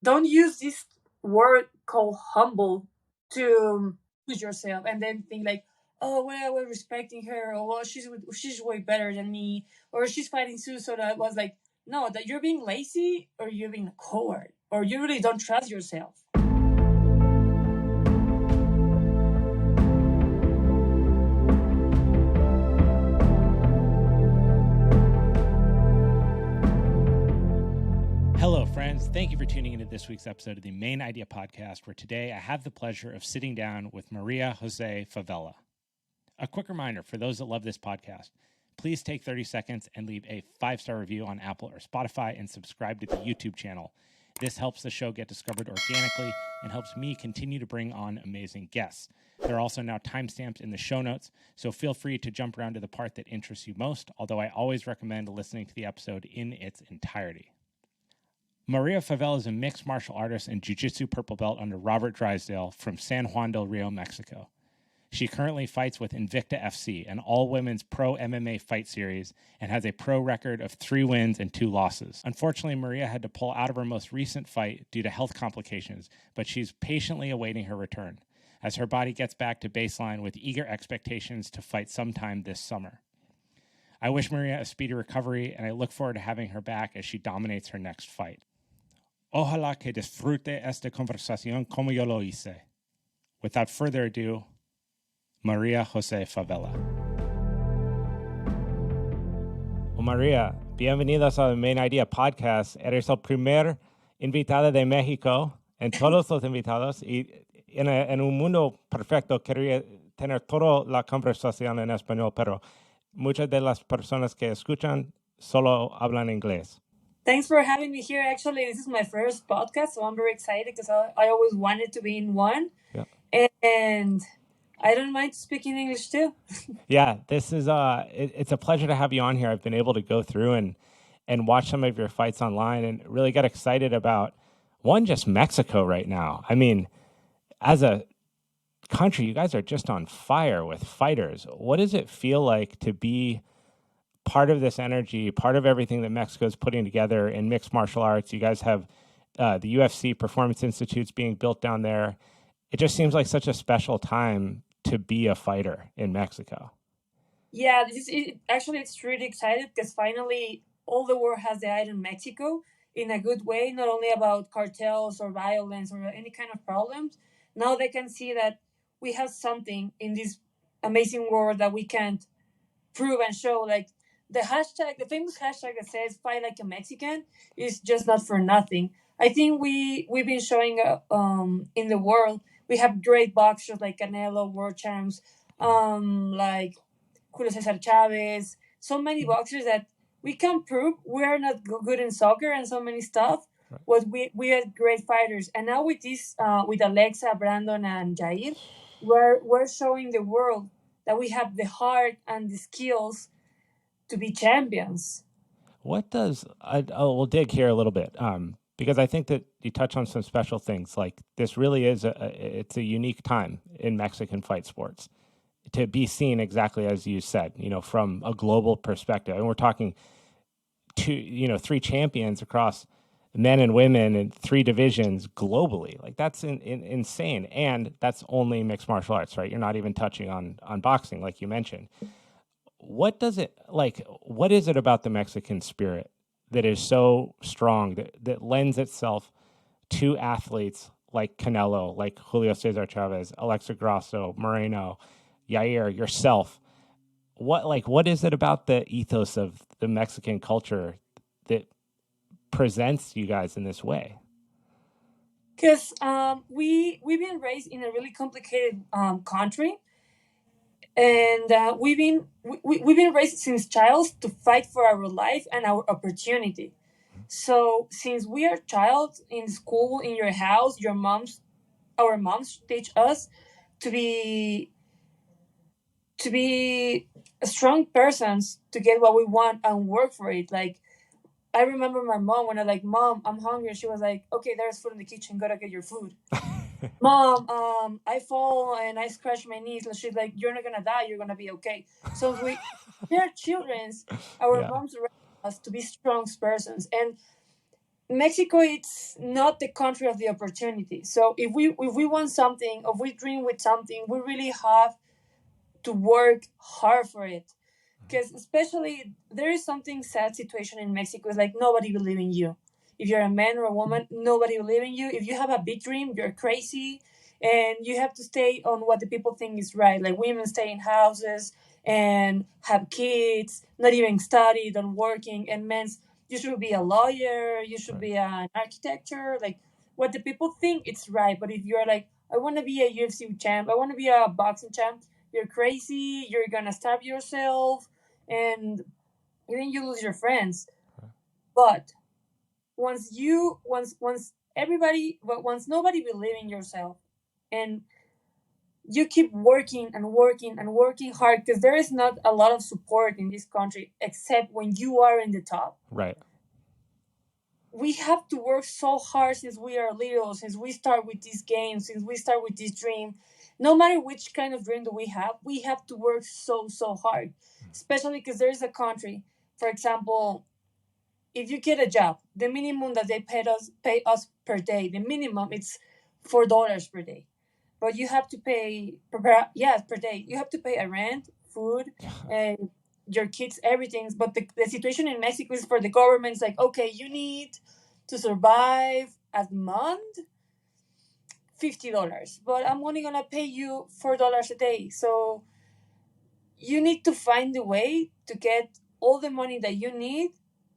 don't use this word called humble to push yourself and then think like, oh well, we're respecting her, or well, she's way better than me, or she's fighting too. So that was like, no, that you're being lazy, or you're being a coward, or you really don't trust yourself. Hello, friends. Thank you for tuning into this week's episode of the Mayn Idea Podcast, where today I have the pleasure of sitting down with Maria Jose Favela. A quick reminder for those that love this podcast, please take 30 seconds and leave a 5-star review on Apple or Spotify and subscribe to the YouTube channel. This helps the show get discovered organically and helps me continue to bring on amazing guests. There are also now timestamps in the show notes, so feel free to jump around to the part that interests you most, although I always recommend listening to the episode in its entirety. Maria Favela is a mixed martial artist and Jiu-Jitsu purple belt under Robert Drysdale from San Juan del Rio, Mexico. She currently fights with Invicta FC, an all-women's pro MMA fight series, and has a pro record of 3 wins and 2 losses. Unfortunately, Maria had to pull out of her most recent fight due to health complications, but she's patiently awaiting her return, as her body gets back to baseline with eager expectations to fight sometime this summer. I wish Maria a speedy recovery, and I look forward to having her back as she dominates her next fight. Ojalá que disfrute esta conversación como yo lo hice. Without further ado, Maria Jose Favela. Well, Maria, bienvenidos a Mayn Idea Podcast. Eres el primer invitado de México en todos los invitados y en un mundo perfecto quería tener toda la conversación en español, pero muchas de las personas que escuchan solo hablan inglés. Thanks for having me here. Actually, this is my first podcast, so I'm very excited because I always wanted to be in one. Yeah. And I don't mind speaking English too. Yeah, this is it's a pleasure to have you on here. I've been able to go through and watch some of your fights online and really get excited about just Mexico right now. I mean, as a country, you guys are just on fire with fighters. What does it feel like to be part of this energy, part of everything that Mexico is putting together in mixed martial arts? You guys have the UFC Performance Institutes being built down there. It just seems like such a special time to be a fighter in Mexico. Yeah, it's really excited because finally all the world has the eye on Mexico in a good way, not only about cartels or violence or any kind of problems. Now they can see that we have something in this amazing world that we can't prove and show. Like the famous hashtag that says "Fight like a Mexican" is just not for nothing. I think we've been showing in the world. We have great boxers like Canelo, world champs, like Julio Cesar Chavez, so many boxers that we can prove we are not good in soccer and so many stuff. Right. But we are great fighters, and now with this, with Alexa, Brandon, and Jair, we're showing the world that we have the heart and the skills to be champions. What does we'll dig here a little bit because I think that you touch on some special things. Like this really is it's a unique time in Mexican fight sports to be seen exactly as you said, from a global perspective. And we're talking 3 champions across men and women in 3 divisions globally. Like that's insane. And that's only mixed martial arts, right? You're not even touching on boxing, like you mentioned. What is it about the Mexican spirit that is so strong that lends itself to athletes like Canelo, like Julio Cesar Chavez, Alexa Grosso, Moreno, Yair, yourself? What is it about the ethos of the Mexican culture that presents you guys in this way? Because we've been raised in a really complicated country. And we've been raised since child to fight for our life and our opportunity. So since we are child in school, in your house, our moms teach us to be strong persons to get what we want and work for it. Like I remember my mom when I like, Mom, I'm hungry. She was like, okay, there's food in the kitchen. Go to get your food. Mom, I fall and I scratch my knees. And she's like, you're not going to die. You're going to be okay. So we are children. Our moms raise us to be strong persons. And Mexico, it's not the country of the opportunity. So if we want something, if we dream with something, we really have to work hard for it. Because especially there is something sad situation in Mexico. It's like nobody believe in you. If you're a man or a woman, nobody believe in you. If you have a big dream, you're crazy, and you have to stay on what the people think is right. Like women stay in houses and have kids, not even study, don't working, and men's you should be a lawyer, you should be an architecture, like what the people think it's right. But if you're like, I want to be a UFC champ, I want to be a boxing champ, you're crazy, you're gonna starve yourself, and even you lose your friends. But once everybody, but once nobody believe in yourself, and you keep working and working and working hard, because there is not a lot of support in this country except when you are in the top. Right. We have to work so hard since we are little, since we start with this game, since we start with this dream. No matter which kind of dream that we have to work so hard, especially because there is a country, for example, if you get a job, the minimum that they pay us per day, the minimum it's $4 per day, but you have to pay per day. You have to pay a rent, food, and your kids, everything. But the situation in Mexico is for the government. It's like, okay, you need to survive a month, $50, but I'm only gonna pay you $4 a day. So you need to find a way to get all the money that you need,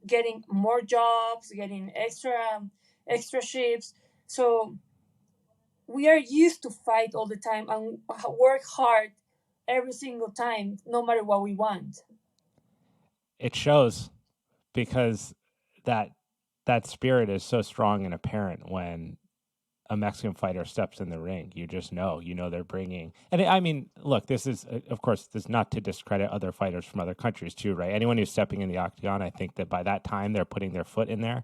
getting more jobs, getting extra shifts. So we are used to fight all the time and work hard every single time, no matter what we want. It shows because that that spirit is so strong and apparent when a Mexican fighter steps in the ring. You just know, they're bringing. And I mean, look, this is, of course, this is not to discredit other fighters from other countries too, right? Anyone who's stepping in the octagon, I think that by that time they're putting their foot in there.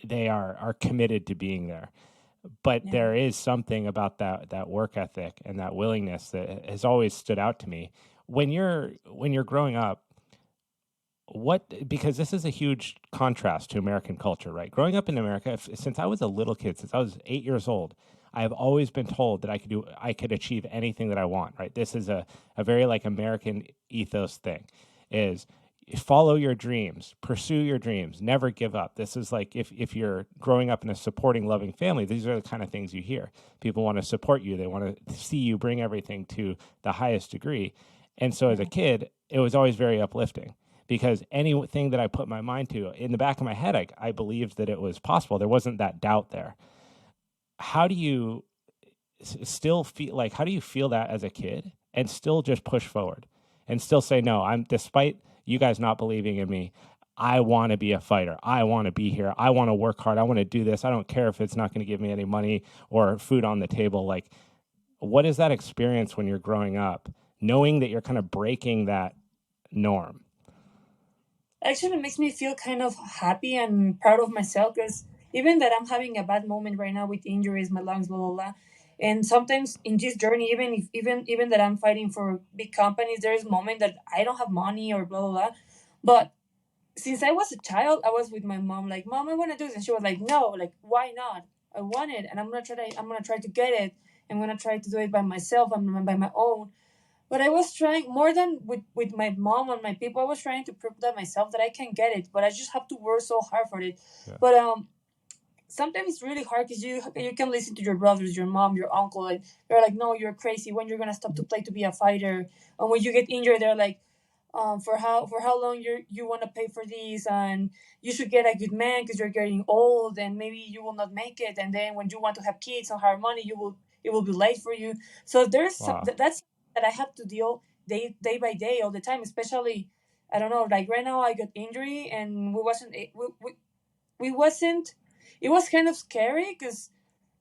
They are committed to being there. But Yeah. there is something about that work ethic and that willingness that has always stood out to me. When you're growing up, because this is a huge contrast to American culture, right? Growing up in America, since I was a little kid, since I was 8 years old, I have always been told that I could achieve anything that I want, right? This is a very like American ethos thing, is follow your dreams, pursue your dreams, never give up. This is like if you're growing up in a supporting, loving family, these are the kind of things you hear. People want to support you. They want to see you bring everything to the highest degree. And so as a kid, it was always very uplifting, because anything that I put my mind to, in the back of my head, I believed that it was possible. There wasn't that doubt there. How do you still feel like, how do you feel that as a kid and still just push forward and still say, no, despite you guys not believing in me, I want to be a fighter. I want to be here. I want to work hard. I want to do this. I don't care if it's not going to give me any money or food on the table. Like, what is that experience when you're growing up, knowing that you're kind of breaking that norm? Actually, it makes me feel kind of happy and proud of myself, because even that I'm having a bad moment right now with injuries, my lungs, blah blah blah, and sometimes in this journey, even that I'm fighting for big companies, there is moment that I don't have money or blah blah blah, but since I was a child, I was with my mom, like, Mom, I want to do this, and she was like, No, like, why not? I want it, and I'm gonna try to get it. I'm gonna try to do it by myself. I'm by my own. But I was trying more than with my mom and my people. I was trying to prove that myself that I can get it, but I just have to work so hard for it. Yeah. But sometimes it's really hard because you can listen to your brothers, your mom, your uncle, and they're like, "No, you're crazy. When you're gonna stop to play to be a fighter?" And when you get injured, they're like, for how long you want to pay for these, and you should get a good man because you're getting old, and maybe you will not make it, and then when you want to have kids and hire money, it will be late for you. So Wow. that's that I have to deal day by day all the time, especially, I don't know, like right now I got injury, and we wasn't it was kind of scary because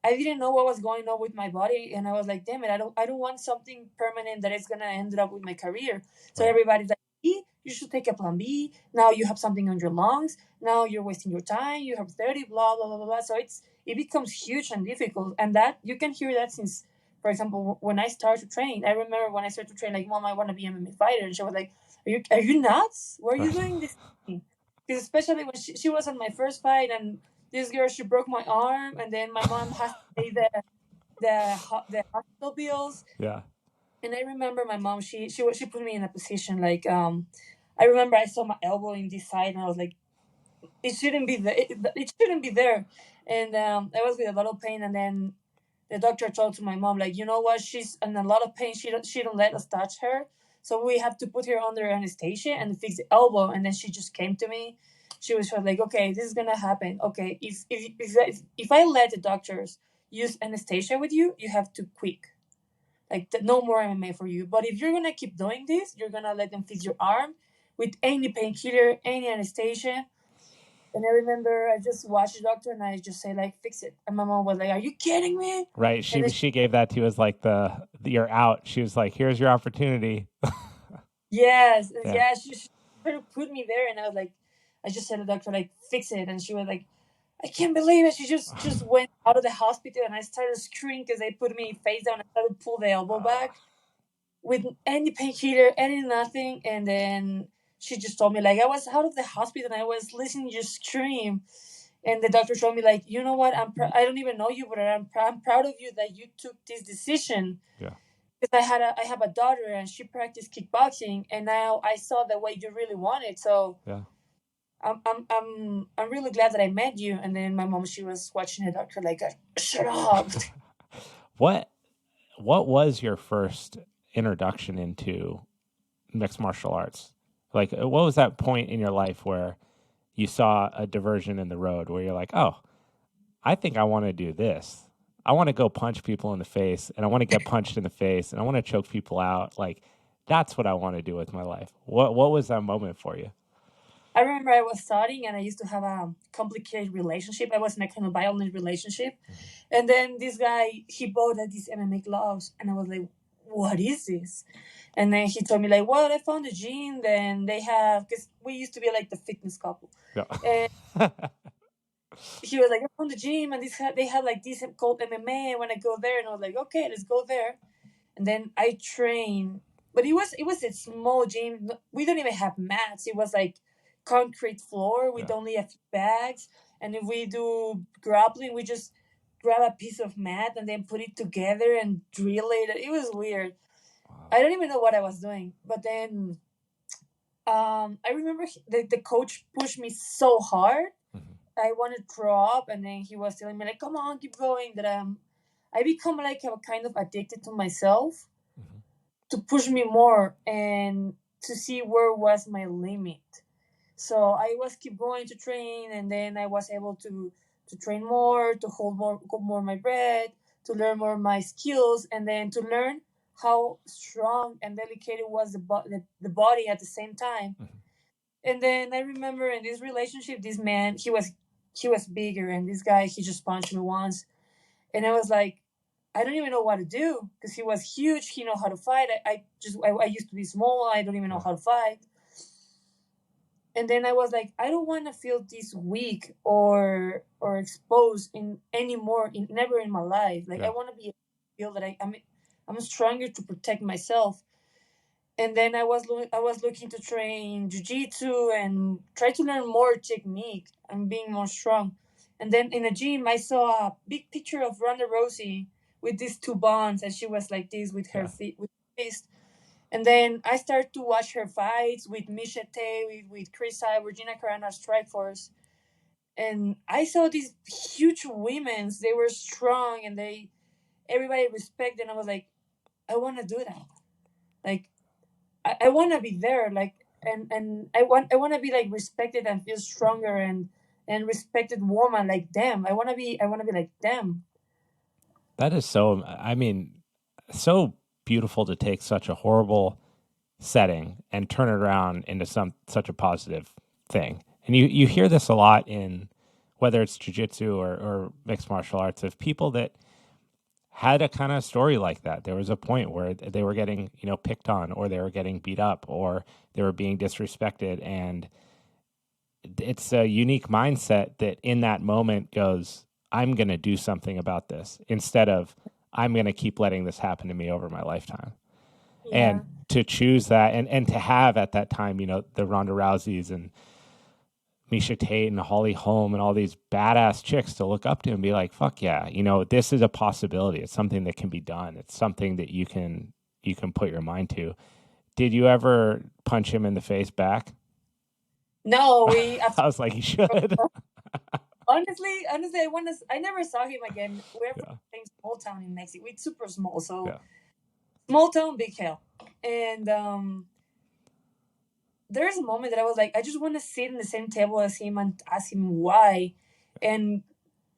I didn't know what was going on with my body, and I was like, "Damn it! I don't want something permanent that is gonna end up with my career." So Right. everybody's like, You should take a plan B. Now you have something on your lungs. Now you're wasting your time. You have 30, blah blah blah blah blah." So it becomes huge and difficult, and that you can hear that since, for example, when I started to train. I remember when I started to train, like, Mom, I want to be a MMA fighter, and she was like, "Are you nuts? Why are you doing this?" Because especially when she was on my first fight, and this girl, she broke my arm, and then my mom has to pay the hospital bills. Yeah. And I remember my mom, she put me in a position like, I remember I saw my elbow in this side, and I was like, it shouldn't be there. It shouldn't be there. And I was with a lot of pain, and then the doctor told to my mom, like, you know what, she's in a lot of pain. She don't let us touch her, so we have to put her under anesthesia and fix the elbow. And then she just came to me. She was like, okay, this is gonna happen. Okay, if I let the doctors use anesthesia with you, you have to quit. Like, no more MMA for you. But if you're gonna keep doing this, you're gonna let them fix your arm with any painkiller, any anesthesia. And I remember I just watched the doctor and I just say, like, fix it. And my mom was like, are you kidding me? Right. And then She gave that to you as like the you're out. She was like, here's your opportunity. yes, Yeah. yeah, she tried to put me there, and I was like, I just said to the doctor, like, fix it. And she was like, I can't believe it. She just went out of the hospital, and I started screaming because they put me face down and started to pull the elbow back with any painkiller, any nothing. And then she just told me, like, I was out of the hospital and I was listening to you scream. And the doctor told me, like, you know what, I don't even know you, but I'm proud of you that you took this decision. Yeah. Because I have a daughter and she practiced kickboxing, and now I saw the way you really want it. So Yeah. I'm really glad that I met you. And then my mom, she was watching the doctor like, shut up. What was your first introduction into mixed martial arts? Like, what was that point in your life where you saw a diversion in the road where you're like, oh, I think I want to do this. I want to go punch people in the face, and I want to get punched in the face, and I want to choke people out. Like, that's what I want to do with my life. What was that moment for you? I remember I was studying and I used to have a complicated relationship. I was in a kind of violent relationship. And then this guy, he bought these MMA gloves. And I was like, what is this? And then he told me, like, well, I found a gym. Then they have, because we used to be like the fitness couple. Yeah. And he was like, I found the gym. And they had like this called MMA. I want to go there. And I was like, okay, let's go there. And then I trained. But it was a small gym. We don't even have mats. It was like concrete floor with only a few bags. And if we do grappling, we just grab a piece of mat and then put it together and drill it. It was weird. I don't even know what I was doing. But then I remember the coach pushed me so hard. I wanted to throw up, and then he was telling me, like, come on, keep going. That I become like a kind of addicted to myself to push me more and to see where was my limit. So I was keep going to train, and then I was able to train more, to hold more my breath, to learn more my skills, and then to learn how strong and delicate was the body at the same time. And then I remember in this relationship, this man, he was bigger, and this guy, he just punched me once, and I was like, I don't even know what to do because he was huge. He know how to fight. I used to be small. I don't even know how to fight. And then I was like, I don't want to feel this weak or exposed in anymore, never in my life. Like, I want to feel that I'm stronger to protect myself. And then I was looking to train jiu-jitsu and try to learn more technique and being more strong. And then in a gym, I saw a big picture of Ronda Rousey with these two bonds, and she was like this with her feet, with her fist. And then I started to watch her fights with Misha Tate, with Chris I, Regina Carano, Strikeforce. And I saw these huge women. They were strong, and everybody respected. And I was like, I want to do that. Like, I want to be there. Like, and I want to be like respected and feel stronger and respected woman like them. I want to be like them. That is so, I mean, so beautiful to take such a horrible setting and turn it around into such a positive thing. And you hear this a lot in whether it's jiu-jitsu or mixed martial arts of people that had a kind of story like that. There was a point where they were getting, picked on, or they were getting beat up, or they were being disrespected. And it's a unique mindset that in that moment goes, I'm going to do something about this, instead of I'm going to keep letting this happen to me over my lifetime. Yeah. And to choose that and to have at that time, the Ronda Rouseys and Misha Tate and Holly Holm and all these badass chicks to look up to and be like, fuck yeah, you know, this is a possibility. It's something that can be done. It's something that you can put your mind to. Did you ever punch him in the face back? No, I was like, you should. honestly, I never saw him again. We're from Yeah. the same small town in Mexico. It's super small, so Yeah. small town, big hell. And there's a moment that I was like, I just want to sit in the same table as him and ask him why. And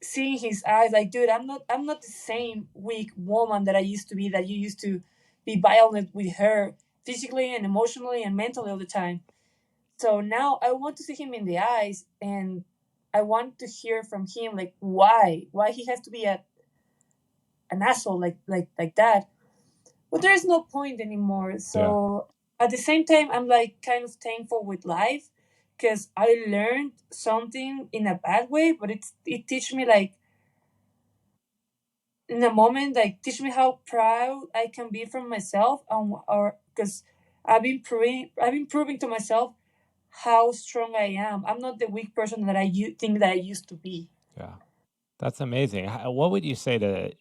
seeing his eyes, like, dude, I'm not the same weak woman that I used to be, that you used to be violent with her physically and emotionally and mentally all the time. So now I want to see him in the eyes, and I want to hear from him, like, why he has to be an asshole like that. But there's no point anymore. So at the same time, I'm like kind of thankful with life, because I learned something in a bad way, but it teach me, like, in a moment, like, teach me how proud I can be from myself, or because I've been proving to myself how strong I am. I'm not the weak person that think that I used to be. Yeah. That's amazing. What would you say to,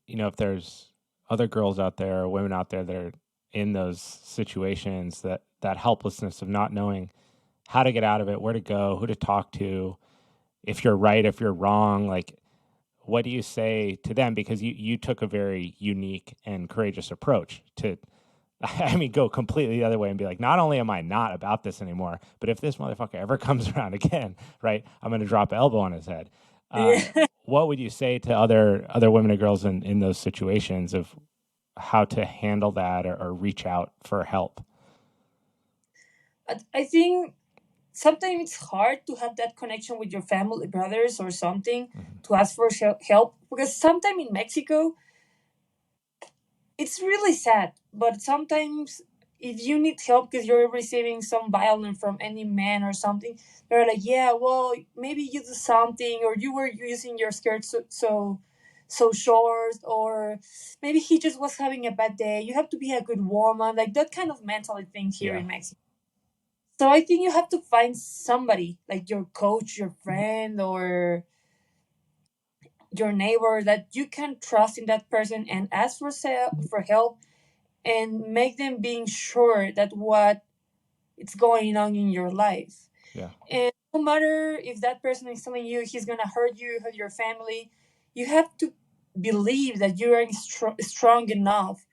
you know, if there's other girls out there or women out there that are in those situations, that helplessness of not knowing how to get out of it, where to go, who to talk to, if you're right, if you're wrong, like, what do you say to them? Because you took a very unique and courageous approach to, I mean, go completely the other way and be like, not only am I not about this anymore, but if this motherfucker ever comes around again, right, I'm going to drop an elbow on his head. Yeah. What would you say to other women and girls in those situations of how to handle that or reach out for help? I think sometimes it's hard to have that connection with your family, brothers, or something, to ask for help, because sometimes in Mexico, it's really sad. But sometimes, if you need help because you're receiving some violence from any man or something, they're like, yeah, well, maybe you do something, or you were using your skirt so short, or maybe he just was having a bad day. You have to be a good woman, like that kind of mentality thing here in Mexico. So I think you have to find somebody, like your coach, your friend, or your neighbor, that you can trust in that person, and ask for help, and make them being sure that what it's going on in your life. Yeah. And no matter if that person is telling you he's gonna hurt your family, you have to believe that you are strong enough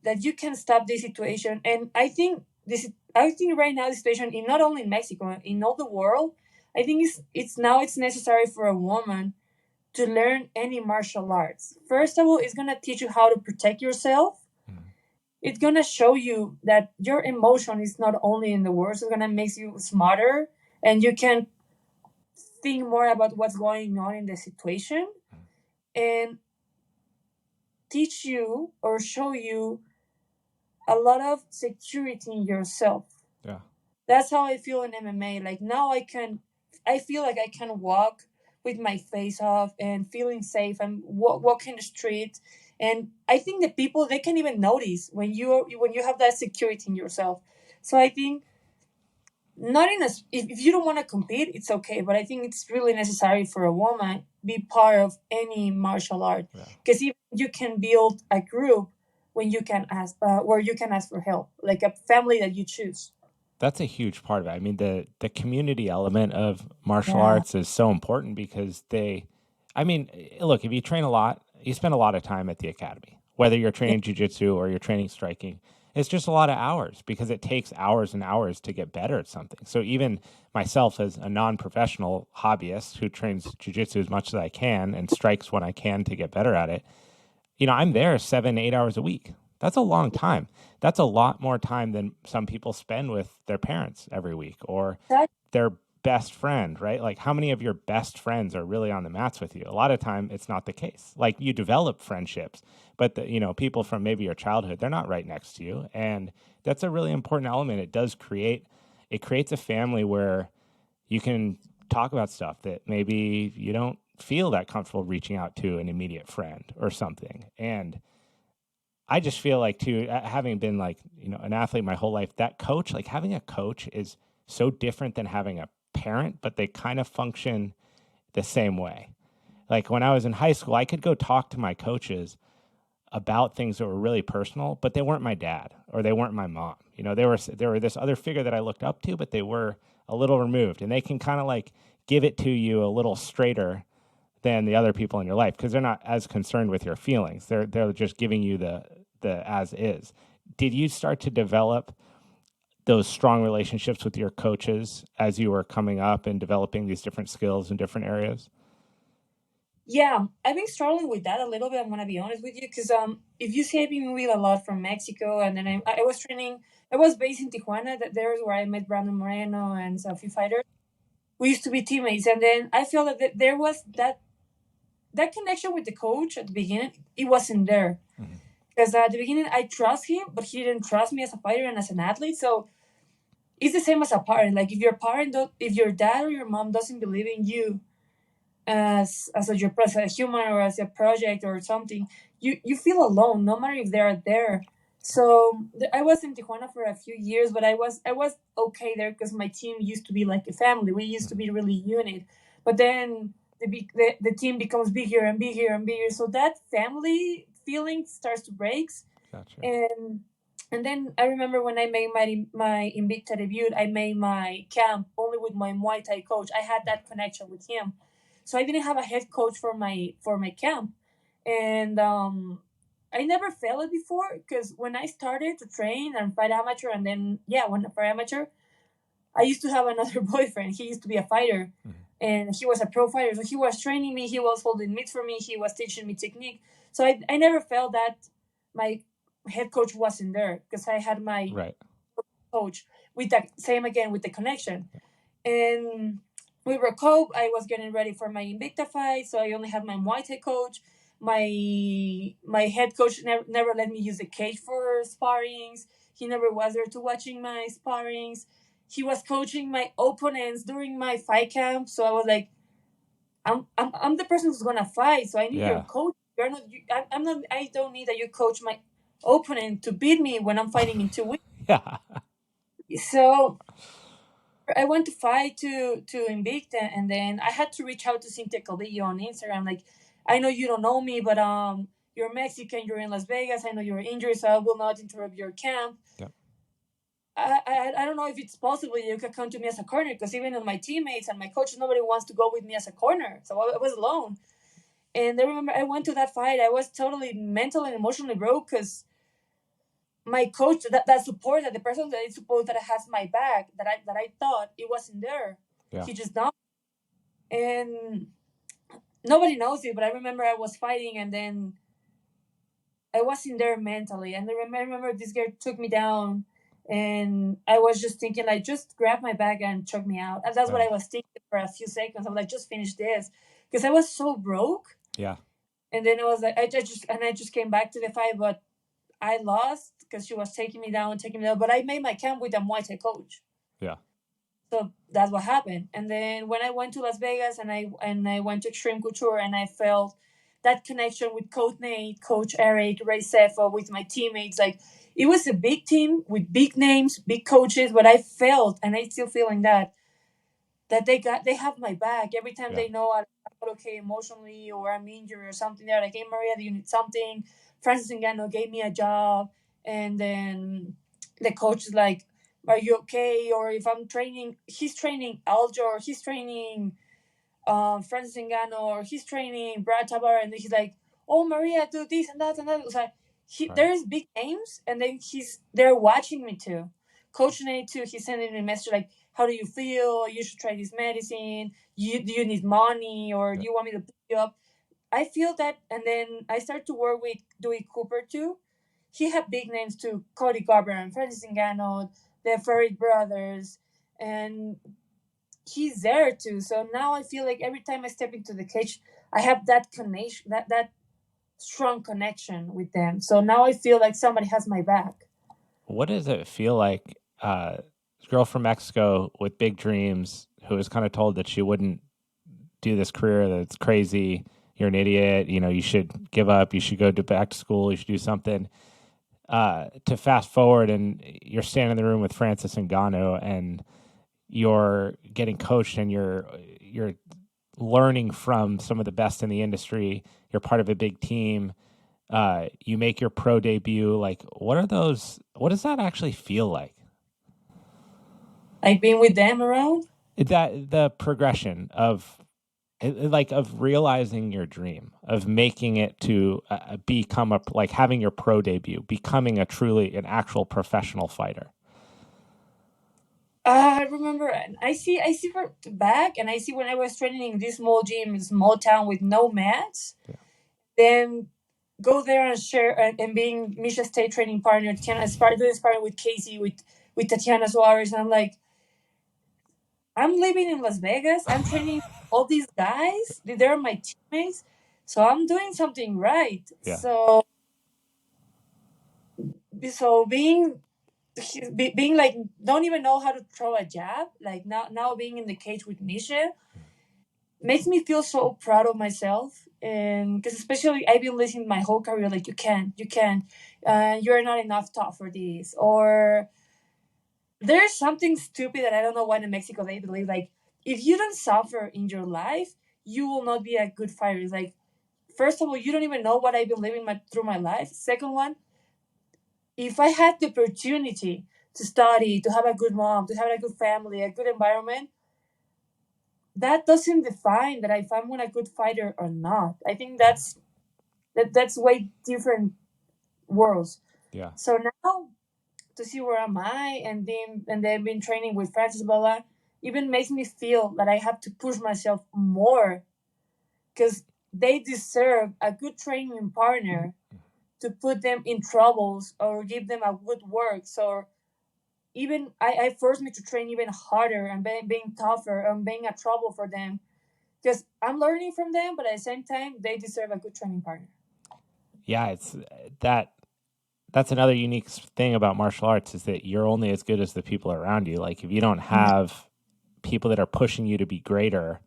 that you can stop this situation. And I think right now the situation, in not only in Mexico, in all the world, I think it's necessary for a woman to learn any martial arts. First of all, it's gonna teach you how to protect yourself. It's gonna show you that your emotion is not only in the words. It's gonna make you smarter, and you can think more about what's going on in the situation, and teach you or show you a lot of security in yourself. Yeah. That's how I feel in MMA. Like now I feel like I can walk with my face off and feeling safe, and walking the street. And I think the people, they can even notice when you have that security in yourself. So I think, not in a if you don't want to compete, it's okay. But I think it's really necessary for a woman be part of any martial art, because even you can build a group when you can ask where you can ask for help, like a family that you choose. That's a huge part of it. I mean, the community element of martial arts is so important because I mean, look, if you train a lot, you spend a lot of time at the academy, whether you're training jiu-jitsu or you're training striking. It's just a lot of hours because it takes hours and hours to get better at something. So even myself as a non-professional hobbyist who trains jiu-jitsu as much as I can and strikes when I can to get better at it, you know, I'm there 7-8 hours a week. That's a long time. That's a lot more time than some people spend with their parents every week or their best friend, right? Like, how many of your best friends are really on the mats with you? A lot of time it's not the case. Like, you develop friendships, but people from maybe your childhood, they're not right next to you. And that's a really important element. It creates a family where you can talk about stuff that maybe you don't feel that comfortable reaching out to an immediate friend or something. And I just feel like, too, having been an athlete my whole life, that coach, like having a coach is so different than having a parent, but they kind of function the same way. Like when I was in high school, I could go talk to my coaches about things that were really personal, but they weren't my dad or they weren't my mom. You know, they were this other figure that I looked up to, but they were a little removed, and they can kind of like give it to you a little straighter than the other people in your life because they're not as concerned with your feelings. They're just giving you the as is. Did you start to develop those strong relationships with your coaches as you were coming up and developing these different skills in different areas? Yeah, I've been struggling with that a little bit. I'm gonna be honest with you, because if you see, I've been moving a lot from Mexico, and then I was training. I was based in Tijuana. That there's where I met Brandon Moreno and a few fighters. We used to be teammates, and then I feel that there was that connection with the coach at the beginning. It wasn't there because at the beginning I trust him, but he didn't trust me as a fighter and as an athlete. So it's the same as a parent. Like if your dad or your mom doesn't believe in you as a human or as a project or something, you feel alone no matter if they're there. So I was in Tijuana for a few years, but I was okay there because my team used to be like a family. We used to be really unit, but then the team becomes bigger and bigger and bigger, so that family feeling starts to break. Gotcha. And then I remember when I made my Invicta debut, I made my camp only with my Muay Thai coach. I had that connection with him, so I didn't have a head coach for my camp, and I never felt it before because when I started to train and fight amateur, and then when I fight amateur, I used to have another boyfriend. He used to be a fighter, and he was a pro fighter. So he was training me. He was holding mitts for me. He was teaching me technique. So I never felt that my head coach wasn't there because I had my coach with that same again with the connection. And we were I was getting ready for my Invicta fight, so I only had my Muay Thai coach. My head coach never let me use the cage for sparrings. He never was there to watching my sparrings. He was coaching my opponents during my fight camp, so I was like, I'm the person who's gonna fight, so I need your coach. You're not. I'm not. I don't need that you coach my opponent to beat me when I'm fighting in 2 weeks. So I went to fight to Invicta, and then I had to reach out to Cynthia Calvillo on Instagram. Like, I know you don't know me, but you're Mexican, you're in Las Vegas. I know you're injured, so I will not interrupt your camp. Yep. I don't know if it's possible you could come to me as a corner, because even with my teammates and my coach, nobody wants to go with me as a corner. So I was alone. And I remember I went to that fight. I was totally mentally and emotionally broke because my coach, that support, that the person that I suppose that has my back, that I thought it wasn't there. Yeah. He just not. And nobody knows it, but I remember I was fighting, and then I wasn't there mentally. And I remember this girl took me down, and I was just thinking, like, just grab my bag and choke me out. And that's what I was thinking for a few seconds. I'm like, just finish this, because I was so broke. Yeah. And then it was like I just came back to the fight, but I lost because she was taking me down. But I made my camp with a Muay Thai coach. Yeah. So that's what happened. And then when I went to Las Vegas and I went to Extreme Couture, and I felt that connection with Coach Nate, Coach Eric, Ray Cefa, with my teammates. Like, it was a big team with big names, big coaches, but I felt, and I still feeling that they have my back every time. They know I'm not okay emotionally, or I'm injured or something. They're like, hey, Maria, do you need something? Francis Ngannou gave me a job, and then the coach is like, are you okay? Or if I'm training, he's training Aljo, or he's training Francis Ngannou, or he's training Brad Tabar, and then he's like, oh, Maria, do this and that and that. It's like, there's big names, and then they're watching me too. Coach Nate too, he's sending me a message like, how do you feel? You should try this medicine. Do you need money, or do you want me to pick you up? I feel that, and then I start to work with Dewey Cooper too. He had big names too, Cody Garbrandt, Francis Ngannou, the Ferry brothers, and he's there too. So now I feel like every time I step into the cage, I have that connection, that strong connection with them. So now I feel like somebody has my back. What does it feel like? Girl from Mexico with big dreams, who was kind of told that she wouldn't do this career, that it's crazy, you're an idiot, you should give up, you should go back to school, you should do something. To fast forward, and you're standing in the room with Francis Ngannou, and you're getting coached and you're learning from some of the best in the industry. You're part of a big team. You make your pro debut. Like, what does that actually feel like? Like being with them around? That the progression of realizing your dream, of making it to become like having your pro debut, becoming an actual professional fighter. I remember, I see for back, and I see when I was training in this small gym, small town with no mats. Yeah. Then go there and share, and being Misha's state training partner, Tatiana, doing sparring with Casey, with Tatiana Suarez, and I'm like, I'm living in Las Vegas. I'm training all these guys. They're my teammates, so I'm doing something right. Yeah. So being like, don't even know how to throw a jab, like now being in the cage with Misha makes me feel so proud of myself. And because especially I've been listening my whole career, like, you can, you're not enough tough for this, or there's something stupid that I don't know why in Mexico they believe, like, if you don't suffer in your life, you will not be a good fighter. It's like, first of all, you don't even know what I've been living through my life. Second one, if I had the opportunity to study, to have a good mom, to have a good family, a good environment, that doesn't define that if I'm a good fighter or not. I think that's way different worlds. Yeah. So now to see where am I, and then been training with Francis Bola, even makes me feel that I have to push myself more, because they deserve a good training partner to put them in troubles or give them a good work. So even I forced me to train even harder and being tougher and being a trouble for them, because I'm learning from them, but at the same time, they deserve a good training partner. Yeah, it's that's another unique thing about martial arts, is that you're only as good as the people around you. Like, if you don't have people that are pushing you to be greater,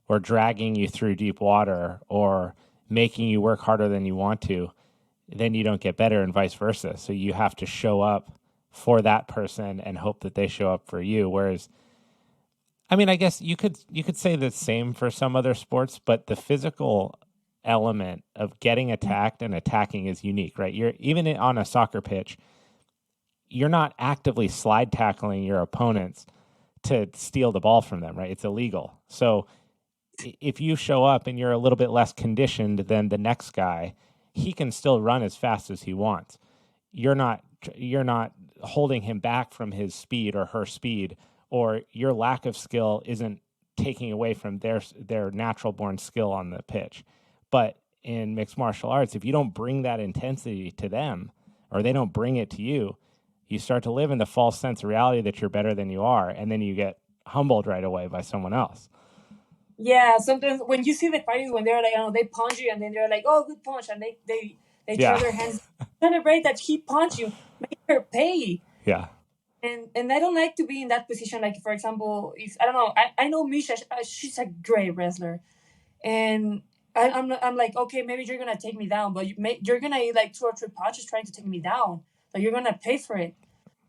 or dragging you through deep water, or making you work harder than you want to, then you don't get better, and vice versa. So you have to show up for that person and hope that they show up for you. Whereas, I mean, I guess you could say the same for some other sports, but the physical element of getting attacked and attacking is unique, right? You're even on a soccer pitch, you're not actively slide tackling your opponents to steal the ball from them, right? It's illegal. So if you show up and you're a little bit less conditioned than the next guy, he can still run as fast as he wants. You're not holding him back from his speed or her speed, or your lack of skill isn't taking away from their natural born skill on the pitch. But in mixed martial arts, if you don't bring that intensity to them, or they don't bring it to you, you start to live in the false sense of reality that you're better than you are, and then you get humbled right away by someone else. Yeah, sometimes when you see the fighters, when they're like, they punch you, and then they're like, oh, good punch, and they throw their hands, celebrate that he punched you, make her pay. Yeah. And I don't like to be in that position. Like, for example, if I don't know, I know Misha, she's a great wrestler, and I'm like, okay, maybe you're gonna take me down, but you're gonna eat like 2 or 3 punches trying to take me down. Like, you're gonna pay for it,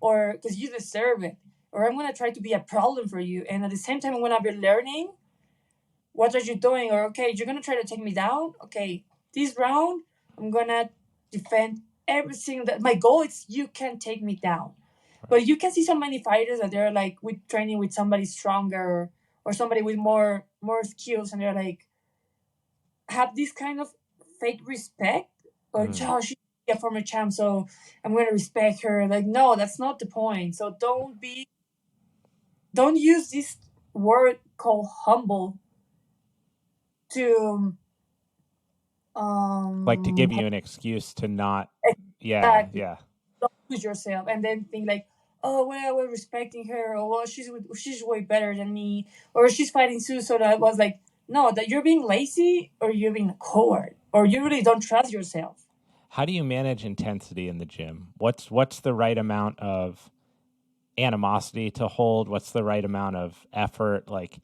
or because you deserve it, or I'm gonna try to be a problem for you, and at the same time, I'm gonna be learning. What are you doing? Or, okay, you're gonna try to take me down. Okay, this round, I'm gonna defend everything. That my goal is you can take me down. But you can see so many fighters that they're like with training with somebody stronger, or somebody with more skills, and they're like have this kind of fake respect, or oh, she's a former champ, so I'm gonna respect her. Like, no, that's not the point. So don't use this word called humble to like to give you an excuse to not exactly. yeah Don't lose yourself and then think like, oh, well, we're respecting her, or well, she's way better than me, or she's fighting Sue. So that was like, no, that you're being lazy, or you're being a coward, or you really don't trust yourself. How do you manage intensity in the gym? What's the right amount of animosity to hold? What's the right amount of effort? Like,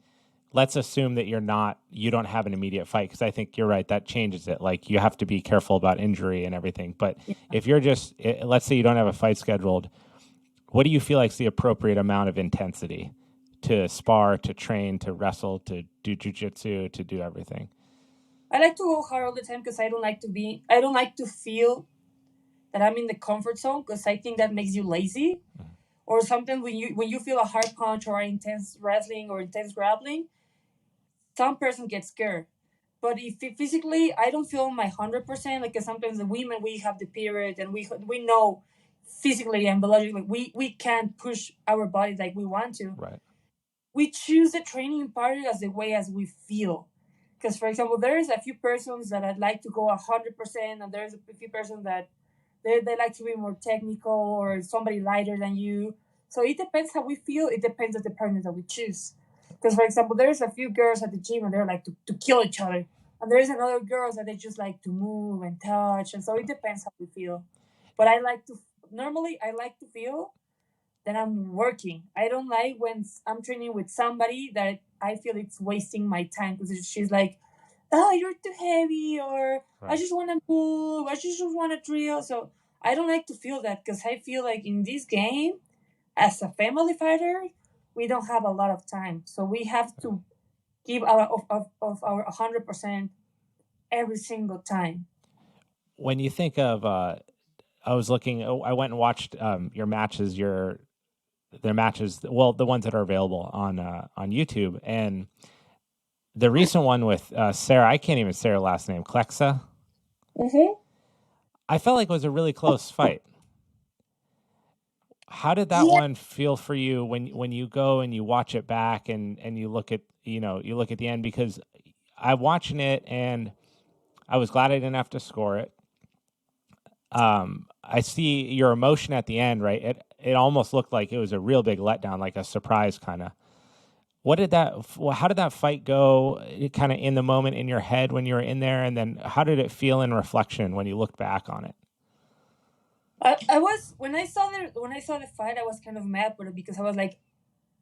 let's assume that you don't have an immediate fight, because I think you're right, that changes it. Like, you have to be careful about injury and everything. But if you're just, let's say you don't have a fight scheduled, what do you feel like is the appropriate amount of intensity to spar, to train, to wrestle, to do jujitsu, to do everything? I like to go hard all the time because I don't like to feel that I'm in the comfort zone because I think that makes you lazy. Or sometimes when you feel a hard punch or intense wrestling or intense grappling, some person gets scared. But if physically I don't feel my 100%, like 'cause sometimes the women we have the period and we know physically and biologically we can't push our body like we want to. Right. We choose the training partner as the way as we feel. Because for example, there's a few persons that I'd like to go 100%, and there's a few persons that they like to be more technical or somebody lighter than you. So it depends how we feel. It depends on the partner that we choose. Because for example, there's a few girls at the gym and they're like to kill each other, and there's another girls that they just like to move and touch, and so it depends how we feel. But I like to feel that I'm working. I don't like when I'm training with somebody that I feel it's wasting my time because she's like, "Oh, you're too heavy," or "I just want to move. I just want to drill." So I don't like to feel that because I feel like in this game, as a family fighter, we don't have a lot of time. So we have to give of our 100% every single time. When you think of, I was looking, I went and watched your matches, their matches, well, the ones that are available on YouTube, and the recent one with Sarah, I can't even say her last name, Klexa. Mm-hmm. I felt like it was a really close fight. How did that one feel for you when you go and you watch it back and you look at the end? Because I'm watching it and I was glad I didn't have to score it. I see your emotion at the end, right? It almost looked like it was a real big letdown, like a surprise kind of. How did that fight go kind of in the moment in your head when you were in there? And then how did it feel in reflection when you looked back on it? I was when I saw the fight, I was kind of mad, but because I was like,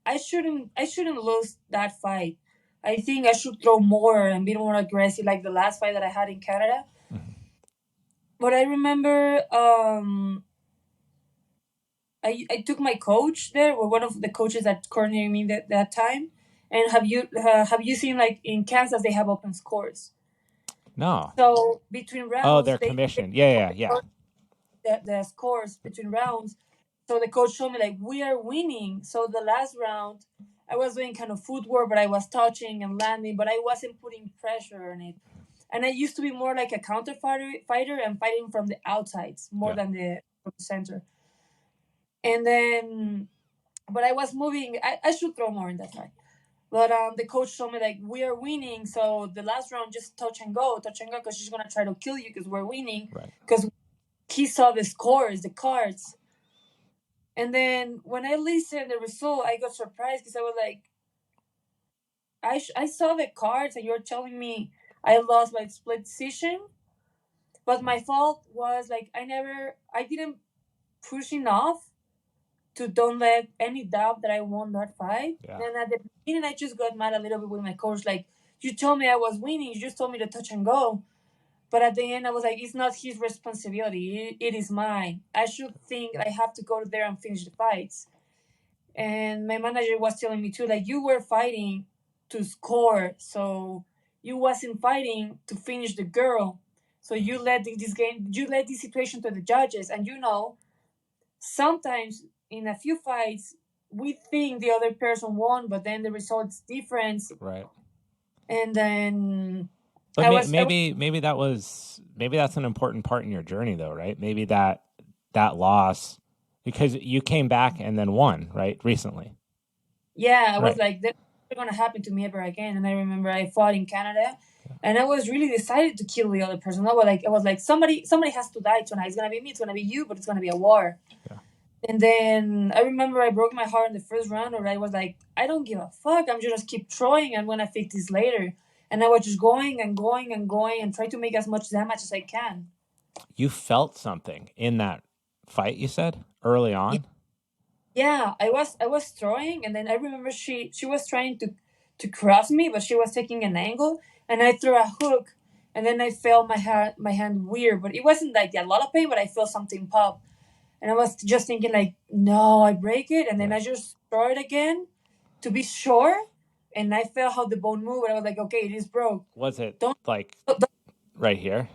I shouldn't lose that fight. I think I should throw more and be more aggressive, like the last fight that I had in Canada. Mm-hmm. But I remember, I took my coach there, or one of the coaches that coordinated me that time. And have you seen like in Kansas they have open scores? No. So between rounds, oh, they're commissioned. Yeah. The scores between rounds. So the coach showed me like we are winning. So the last round, I was doing kind of footwork, but I was touching and landing, but I wasn't putting pressure on it. And I used to be more like a counter fighter and fighting from the outsides more than from the center. And then, but I was moving. I should throw more in that fight. But the coach told me like we are winning, so the last round just touch and go, because she's gonna try to kill you because we're winning. Right. Because he saw the scores, the cards. And then when I listened the result, I got surprised because I was like, I saw the cards and you're telling me I lost by split decision. But my fault was like I didn't push enough to don't let any doubt that I won that fight. Yeah. And at the beginning, I just got mad a little bit with my coach. Like, you told me I was winning. You just told me to touch and go. But at the end, I was like, it's not his responsibility. It is mine. I should think I have to go there and finish the fights. And my manager was telling me too, like, you were fighting to score. So you wasn't fighting to finish the girl. So you led this situation to the judges. And sometimes in a few fights, we think the other person won, but then the result's different. Right. And then... But maybe that's an important part in your journey, though, right? Maybe that loss, because you came back and then won, right, recently. Yeah, I was like, that's not going to happen to me ever again. And I remember I fought in Canada, and I was really decided to kill the other person. I was like, somebody has to die tonight. It's going to be me, it's going to be you, but it's going to be a war. Yeah. And then I remember I broke my heart in the first round, or I was like, I don't give a fuck. I'm just keep throwing. I'm going to fix this later. And I was just going and going and going and try to make as much damage as I can. You felt something in that fight, you said, early on? Yeah, I was throwing, and then I remember she was trying to cross me, but she was taking an angle, and I threw a hook, and then I felt my hand weird, but it wasn't like a lot of pain, but I felt something pop. And I was just thinking like, no, I break it, and then I just throw it again. to be sure, and I felt how the bone moved. I was like, okay, it is broke. Was it Don't, like don't right here?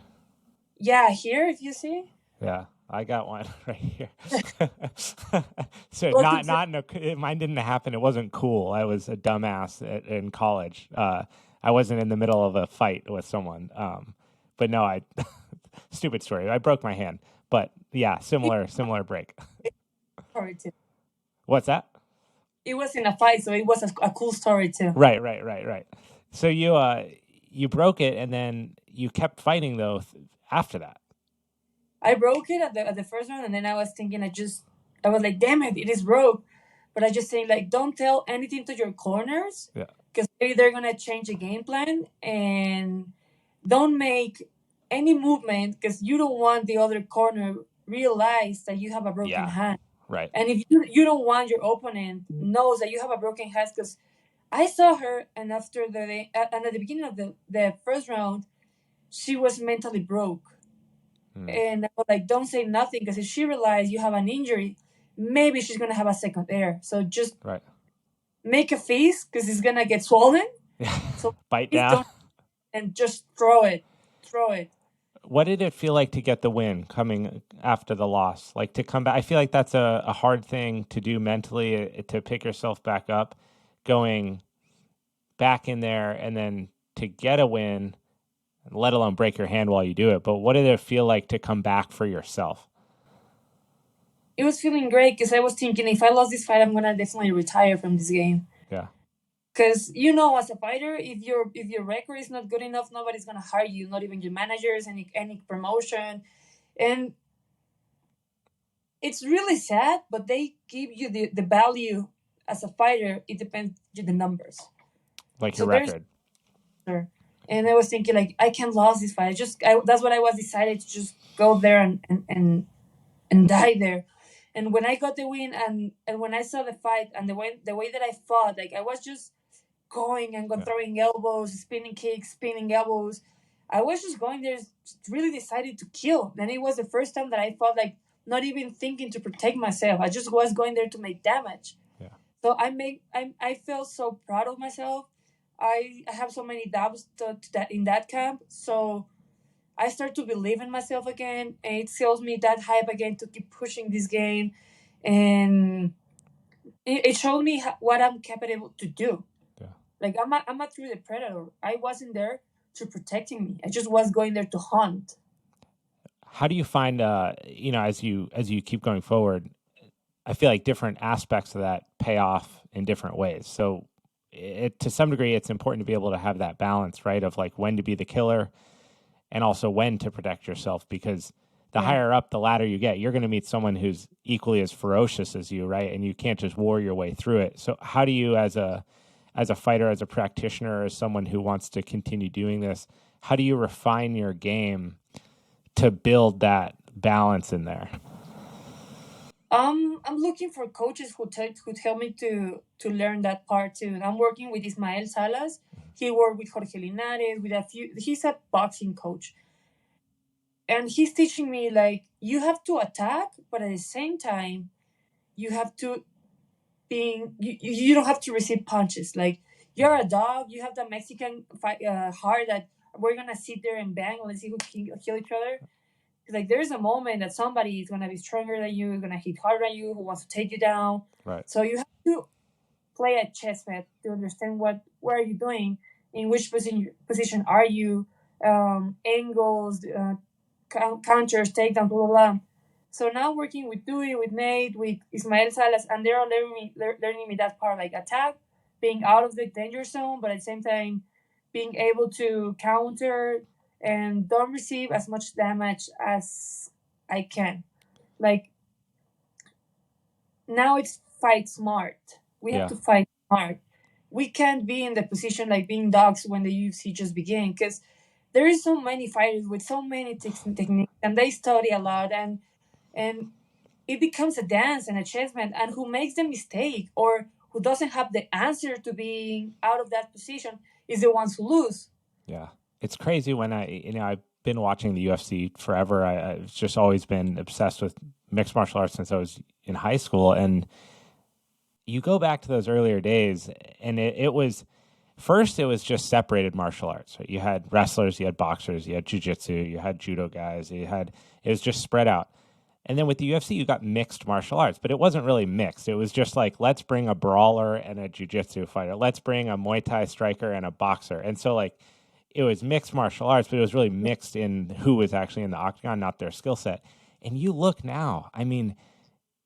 yeah, here if you see. Yeah, I got one right here. So Welcome to mine didn't happen. It wasn't cool. I was a dumbass in college. I wasn't in the middle of a fight with someone. But no, I stupid story. I broke my hand. But yeah, similar break. story too. What's that? It was in a fight, so it was a cool story too. Right. So you broke it, and then you kept fighting though after that. I broke it at the first round, and then I was thinking, I was like, damn it, it is broke. But I just saying like, don't tell anything to your corners, Yeah. because maybe they're gonna change the game plan, and don't make any movement because you don't want the other corner realize that you have a broken hand. Right. And if you don't want your opponent knows that you have a broken hand, because I saw her, and after and at the beginning of the first round, she was mentally broke. And I was like, don't say nothing, because if she realizes you have an injury, maybe she's gonna have a second there. So just make a face, because it's gonna get swollen. So bite down and just throw it. What did it feel like to get the win coming after the loss? Like to come back? I feel like that's a hard thing to do mentally, to pick yourself back up, going back in there, and then to get a win, let alone break your hand while you do it. But what did it feel like to come back for yourself? It was feeling great, because I was thinking, if I lost this fight, I'm gonna definitely retire from this game. Yeah. Because as a fighter, if your record is not good enough, nobody's gonna hire you, not even your managers, any promotion, and it's really sad. But they give you the value as a fighter. It depends on the numbers, like your record. And I was thinking, like, I can't lose this fight. That's what I was decided to just go there and die there. And when I got the win, and when I saw the fight, and the way that I fought, like I was just going and throwing elbows, spinning kicks, spinning elbows. I was just going there, really decided to kill. And it was the first time that I felt like not even thinking to protect myself. I just was going there to make damage. Yeah. So I felt so proud of myself. I have so many doubts in that camp. So I start to believe in myself again, and it tells me that hype again to keep pushing this game, and it showed me what I'm capable to do. Yeah. Like I'm a true predator. I wasn't there to protecting me. I just was going there to hunt. How do you find, as you keep going forward, I feel like different aspects of that pay off in different ways. So to some degree, it's important to be able to have that balance, right? Of like when to be the killer and also when to protect yourself, because the higher up the ladder you get, you're going to meet someone who's equally as ferocious as you, right? And you can't just war your way through it. So how do you, as a fighter, as a practitioner, as someone who wants to continue doing this, how do you refine your game to build that balance in there? I'm looking for coaches who help me to learn that part too. I'm working with Ismael Salas. He worked with Jorge Linares, he's a boxing coach. And he's teaching me, like, you have to attack, but at the same time, you have to you don't have to receive punches. Like, you're a dog, you have the Mexican heart that we're gonna sit there and bang, let's see who can kill each other. Like, there's a moment that somebody is gonna be stronger than you, gonna hit harder than you, who wants to take you down. Right. So you have to play a chess match to understand what are you doing, in which position are you, angles, counters, takedowns, blah blah blah. So now working with Dewey, with Nate, with Ismael Salas, and they're all learning me that part, like attack, being out of the danger zone, but at the same time being able to counter and don't receive as much damage as I can. Like, now it's fight smart. We have to fight smart. We can't be in the position like being dogs when the UFC just began, because there is so many fighters with so many techniques, and they study a lot, and it becomes a dance and a chess match, and who makes the mistake or who doesn't have the answer to being out of that position is the ones who lose. Yeah. It's crazy when I've been watching the UFC forever. I've just always been obsessed with mixed martial arts since I was in high school. And you go back to those earlier days, and it was first it was just separated martial arts. Right? You had wrestlers, you had boxers, you had jiu-jitsu, you had judo guys, it was just spread out. And then with the UFC, you got mixed martial arts, but it wasn't really mixed. It was just like, let's bring a brawler and a jiu-jitsu fighter. Let's bring a Muay Thai striker and a boxer. And so like it was mixed martial arts, but it was really mixed in who was actually in the octagon, not their skill set. And you look now, I mean,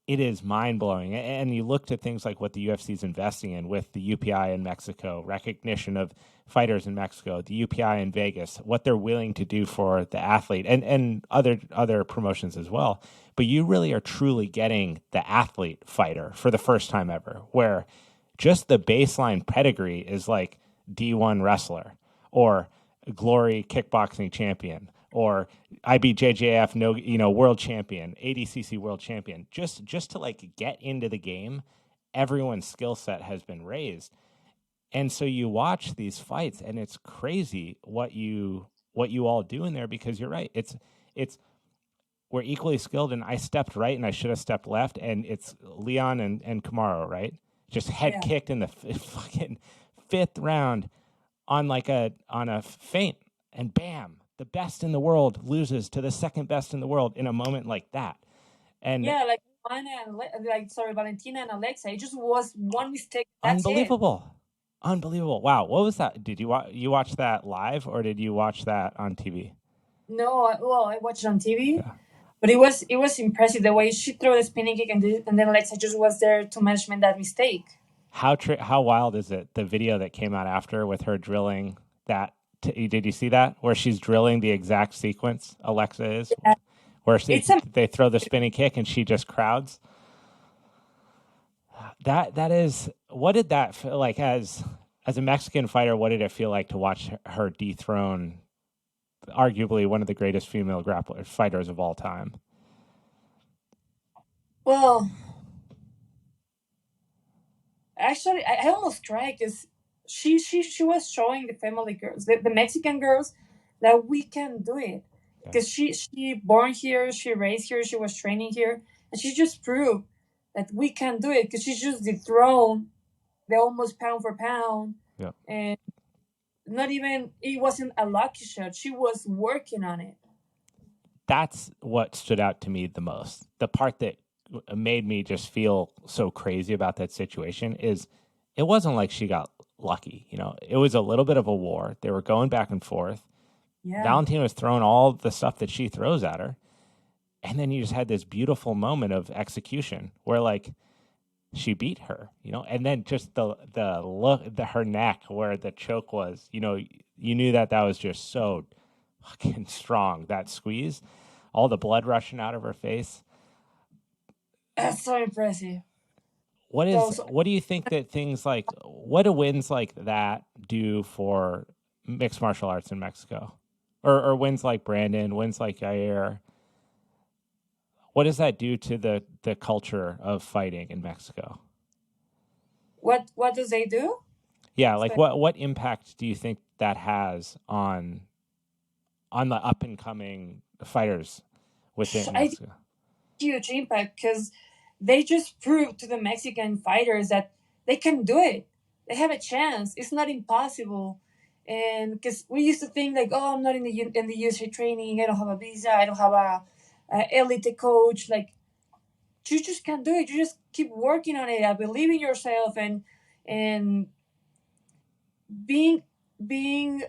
it is mind-blowing. And you look to things like what the UFC is investing in with the UPI in Mexico, recognition of fighters in Mexico, the UPI in Vegas, what they're willing to do for the athlete and other promotions as well. But you really are truly getting the athlete fighter for the first time ever, where just the baseline pedigree is like D1 wrestler or Glory kickboxing champion or IBJJF world champion, ADCC world champion. Just to like get into the game, everyone's skill set has been raised. And so you watch these fights and it's crazy what you all do in there, because you're right. It's we're equally skilled, and I stepped right and I should have stepped left, and it's Leon and Kamaru, right? Just head kicked in the fucking fifth round on a feint, and bam, the best in the world loses to the second best in the world in a moment like that. And like Valentina and Alexa, it just was one mistake. That's unbelievable. Unbelievable. Wow. What was that? Did you watch that live, or did you watch that on TV? No, I watched it on TV. Yeah. But it was impressive the way she threw the spinning kick, and then Alexa just was there to management that mistake. How wild is it? The video that came out after with her drilling that. Did you see that, where she's drilling the exact sequence Alexa is, where they throw the spinning kick and she just crowds? That is, what did that feel like as a Mexican fighter? What did it feel like to watch her dethrone arguably one of the greatest female fighters of all time? Well, actually, I almost cried because she was showing the family girls, the Mexican girls, that we can do it. Because she born here, she raised here, she was training here, and she just proved that we can do it, because she just dethroned the almost pound for pound. Yeah. And it wasn't a lucky shot. She was working on it. That's what stood out to me the most. The part that made me just feel so crazy about that situation is it wasn't like she got lucky. It was a little bit of a war. They were going back and forth. Yeah. Valentina was throwing all the stuff that she throws at her. And then you just had this beautiful moment of execution where like she beat her, and then just the look, her neck where the choke was, you knew that was just so fucking strong, that squeeze, all the blood rushing out of her face. That's so impressive. What do you think that things like, what do wins like that do for mixed martial arts in Mexico, or wins like Brandon, wins like Yair? What does that do to the culture of fighting in Mexico? What does they do? Yeah, like what impact do you think that has on the up and coming fighters within Mexico? Huge impact, because they just proved to the Mexican fighters that they can do it. They have a chance. It's not impossible. And because we used to think like, oh, I'm not in the USA training. I don't have a visa. I don't have a elite coach. Like, you just can't do it. You just keep working on it. Believe in yourself and being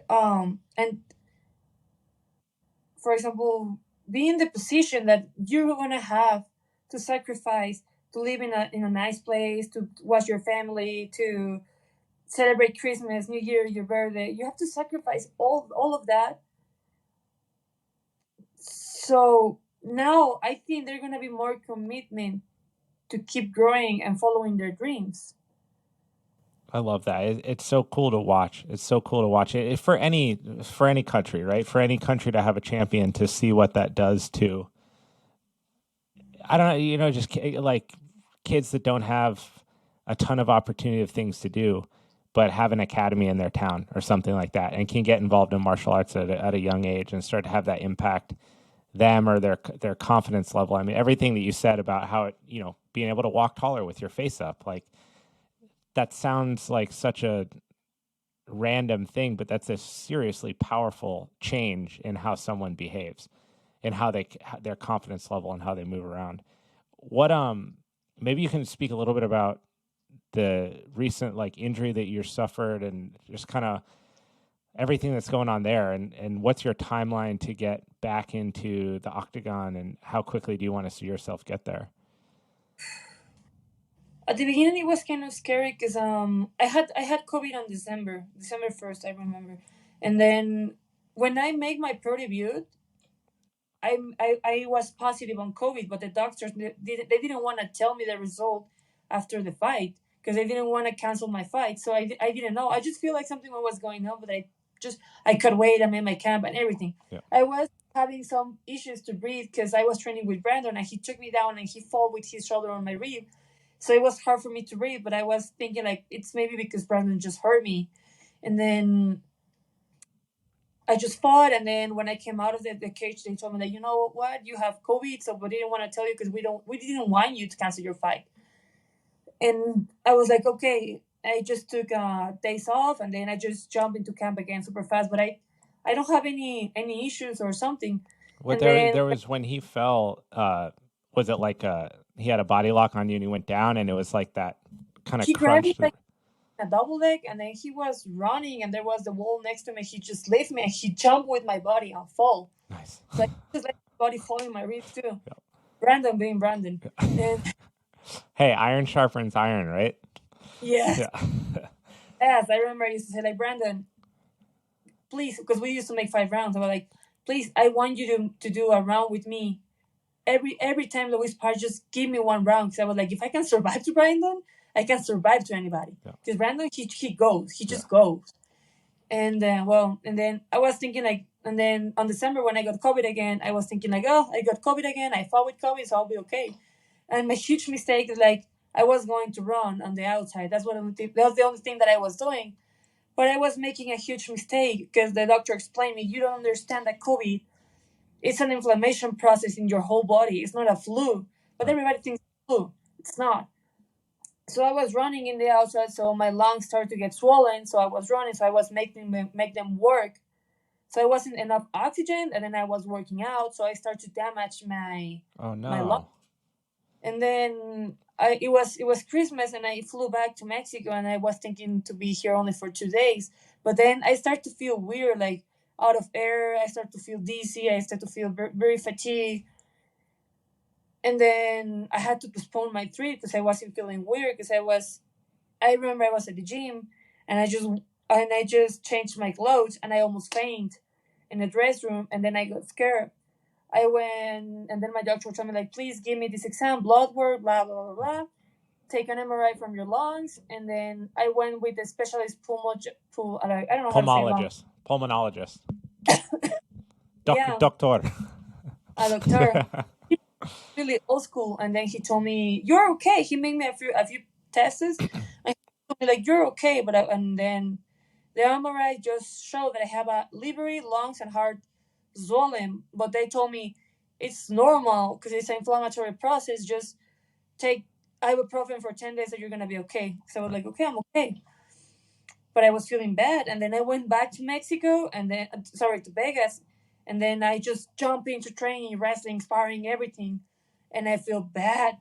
and for example, be in the position that you're gonna have to sacrifice to live in a nice place, to watch your family, to celebrate Christmas, New Year, your birthday. You have to sacrifice all of that. So now I think they're gonna be more commitment to keep growing and following their dreams. I love that. It's so cool to watch. It's so cool to watch it for any country, right? For any country to have a champion, to see what that does to, I don't know, just like kids that don't have a ton of opportunity of things to do, but have an academy in their town or something like that, and can get involved in martial arts at a young age and start to have that impact them or their confidence level. I mean, everything that you said about how it, being able to walk taller with your face up, like that sounds like such a random thing, but that's a seriously powerful change in how someone behaves and how their confidence level and how they move around. What maybe you can speak a little bit about the recent like injury that you suffered and just kind of everything that's going on there, and what's your timeline to get back into the octagon, and how quickly do you want to see yourself get there? At the beginning, it was kind of scary because I had COVID on December 1st, I remember, and then when I made my pro debut, I was positive on COVID, but the doctors they didn't want to tell me the result after the fight because they didn't want to cancel my fight. So I didn't know. I just feel like something was going on, but I could wait. I'm in my camp and everything. Yeah. I was having some issues to breathe because I was training with Brandon and he took me down and he fell with his shoulder on my rib. So it was hard for me to breathe, but I was thinking like it's maybe because Brandon just hurt me. And then I just fought, and then when I came out of the cage, they told me that you know what, you have COVID, so we didn't want to tell you because we didn't want you to cancel your fight. And I was like, okay. I just took days off, and then I just jumped into camp again super fast. But I don't have any issues or something. What And there was when he fell. Was it like he had a body lock on you and he went down, and it was like that kind of he grabbed me crunch? like a double leg, and then he was running, and there was the wall next to me. He just lifted me, and he jumped with my body and fall. Nice. So I just like my body falling my ribs too. Yep. Brandon being Brandon. And hey, iron sharpens iron, right? yeah. Yeah. Yes, I remember I used to say like, Brandon, please, because we used to make 5 rounds. I was like, please, I want you to do a round with me. Every time that we spar, just give me 1 round. Because I was like, if I can survive to Brandon, I can survive to anybody. Because Yeah. Brandon, he goes, he just goes. And then I was thinking like, and then on December when I got COVID again, I was thinking like, oh, I got COVID again. I fought with COVID, so I'll be okay. And my huge mistake is like I was going to run on the outside. That was the only thing that I was doing. But I was making a huge mistake because the doctor explained me, you don't understand that COVID, it's an inflammation process in your whole body. It's not a flu. But everybody thinks it's a flu. It's not. So I was running in the outside, so my lungs started to get swollen. So I was running, so I was making make them work. So it wasn't enough oxygen, and then I was working out, so I started to damage my my lungs. And then it was Christmas, and I flew back to Mexico, and I was thinking to be here only for 2 days. But then I started to feel weird, like out of air. I started to feel dizzy. I started to feel very fatigued. And then I had to postpone my trip because I wasn't feeling weird. Because I remember I was at the gym, and I just changed my clothes, and I almost fainted in the dress room, and then I got scared. I went, and then my doctor told me like, please give me this exam, blood work, blah blah blah blah. Take an MRI from your lungs, and then I went with the specialist I don't know how to say Pulmonologist, pulmonologist, yeah, doctor, a doctor. Really old school, and then he told me you're okay. He made me a few tests, and he told me like you're okay. And then the MRI just showed that I have a liver, lungs, and heart swollen. But they told me it's normal because it's an inflammatory process. Just take ibuprofen for 10 days, and you're gonna be okay. So I was like, okay, I'm okay. But I was feeling bad, and then I went back to Mexico, and then to Vegas, and then I just jumped into training, wrestling, sparring, everything, and I feel bad.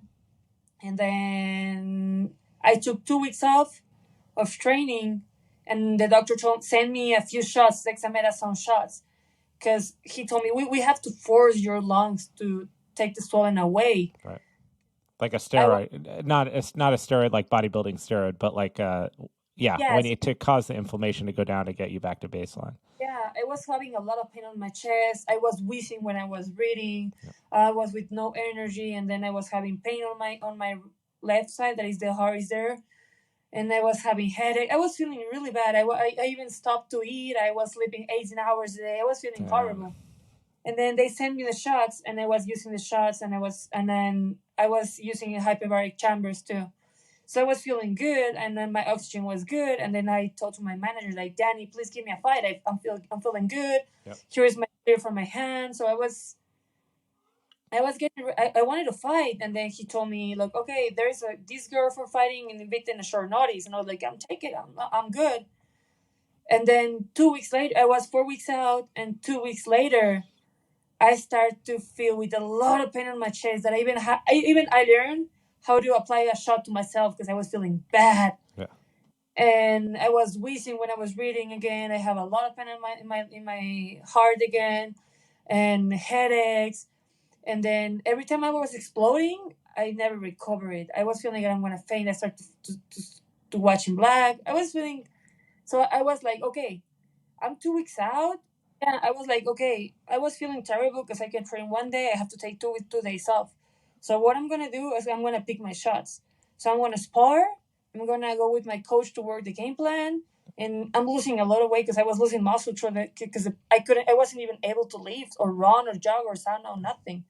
And then I took 2 weeks off of training, and the doctor sent me a few shots, dexamethasone shots, because he told me we have to force your lungs to take the swelling away. Right. Like a steroid. It's not a steroid like bodybuilding steroid, but like yes. To cause the inflammation to go down to get you back to baseline. Yeah, I was having a lot of pain on my chest. I was wheezing when I was reading. Yep. I was with no energy, and then I was having pain on my left side, that is the heart is there, and I was having headache. I was feeling really bad. I even stopped to eat. I was sleeping 18 hours a day. I was feeling horrible. And then they sent me the shots, and I was using the shots, and then I was using hyperbaric chambers too. So I was feeling good, and then my oxygen was good, and then I told to my manager like, Danny, please give me a fight. I'm feeling good. Yep. Here is my clear from my hand. So I was I wanted to fight, and then he told me like, okay, there's this girl for fighting in Invicta in a short notice, and I was like, I'm taking it, I'm good. And then 2 weeks later, I was 4 weeks out, and 2 weeks later, I started to feel with a lot of pain on my chest that I learned how to apply a shot to myself because I was feeling bad. Yeah. And I was wheezing when I was reading again. I have a lot of pain in my heart again, and headaches. And then every time I was exploding, I never recovered. I was feeling like I'm gonna faint. I started to watch in black. I was feeling so. I was like, okay, I'm 2 weeks out. Yeah, I was like, okay, I was feeling terrible because I can train one day. I have to take 2 days off. So what I'm gonna do is I'm gonna pick my shots. So I'm gonna spar. I'm gonna go with my coach to work the game plan. And I'm losing a lot of weight because I was losing muscle because I wasn't even able to lift or run or jog or sauna or nothing.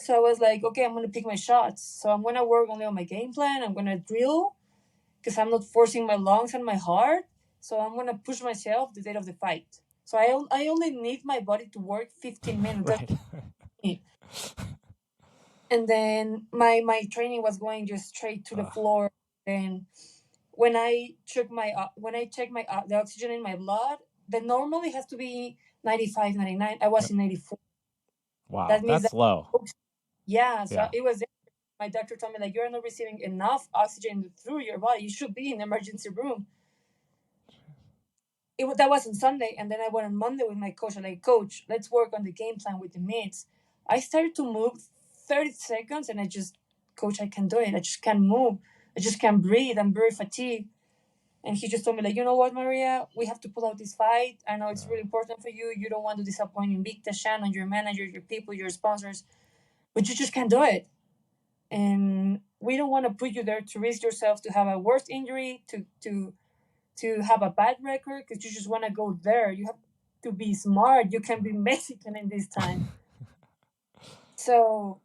So I was like, okay, I'm gonna pick my shots. So I'm gonna work only on my game plan. I'm gonna drill because I'm not forcing my lungs and my heart. So I'm gonna push myself the day of the fight. So I only need my body to work 15 minutes. That's Right. it. And then my training was going just straight to the floor. And when I check my the oxygen in my blood, that normally has to be 95, 99. I was in 94. Wow, That means that that's low. yeah. So Yeah. it was. My doctor told me like you're not receiving enough oxygen through your body. You should be in the emergency room. That was on Sunday, and then I went on Monday with my coach. I'm like, Coach, let's work on the game plan with the mates. I started to move 30 seconds, and Coach, I can't do it. I just can't move. I just can't breathe. I'm very fatigued. And he just told me, like, you know what, Maria, we have to pull out this fight. I know it's really important for you. You don't want to disappoint Invicta, Shannon, your manager, your people, your sponsors, but you just can't do it. And we don't want to put you there to risk yourself to have a worse injury, to have a bad record because you just want to go there. You have to be smart. You can be Mexican in this time. So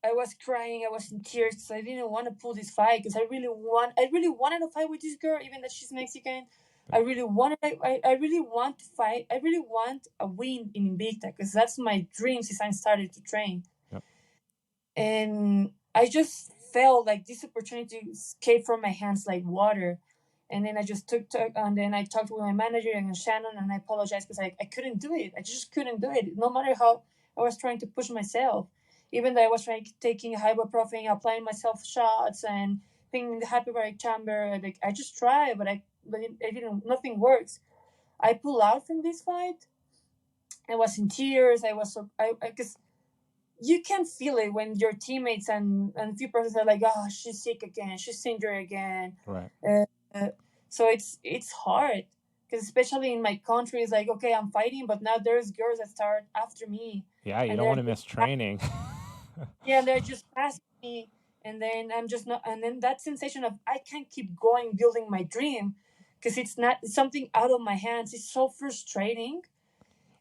I was crying. I was in tears because I didn't want to pull this fight because I really wanted to fight with this girl, even that she's Mexican. I really want to fight. I really want a win in Invicta because that's my dream since I started to train. Yep. And I just felt like this opportunity escaped from my hands like water. And then I just and then I talked with my manager and Shannon, and I apologized because I couldn't do it. I just couldn't do it. No matter how I was trying to push myself, even though I was taking ibuprofen, applying myself shots, and being in the hyperbaric chamber. Like I just tried, but I didn't. Nothing works. I pulled out from this fight. I was in tears. I was so I because you can feel it when your teammates and a few persons are like, oh, she's sick again, she's injured again. Right. Uh, so it's hard because especially in my country, it's like, okay, I'm fighting, but now there's girls that start after me, Yeah, you and don't want to miss training. yeah, they're just passing me, and then I'm just not, and then that sensation of I can't keep going building my dream because it's something out of my hands. It's so frustrating.